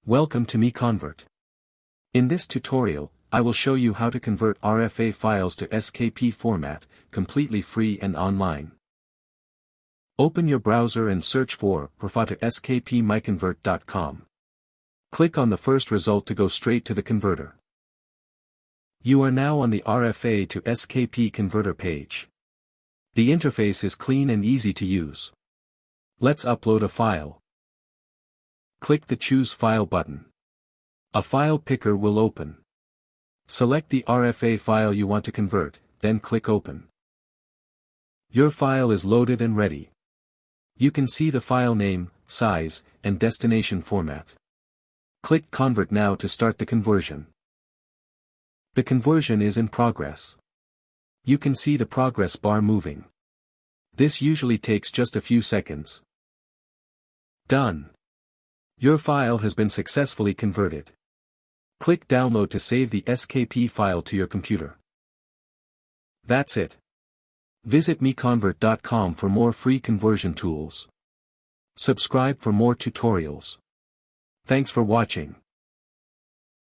Welcome to MiConvert. In this tutorial, I will show you how to convert RFA files to SKP format, completely free and online. Open your browser and search for RFA to SKP MiConvert.com. Click on the first result to go straight to the converter. You are now on the RFA to SKP converter page. The interface is clean and easy to use. Let's upload a file. Click the Choose File button. A file picker will open. Select the RFA file you want to convert, then click Open. Your file is loaded and ready. You can see the file name, size, and destination format. Click Convert now to start the conversion. The conversion is in progress. You can see the progress bar moving. This usually takes just a few seconds. Done. Your file has been successfully converted. Click Download to save the SKP file to your computer. That's it. Visit MiConvert.com for more free conversion tools. Subscribe for more tutorials. Thanks for watching.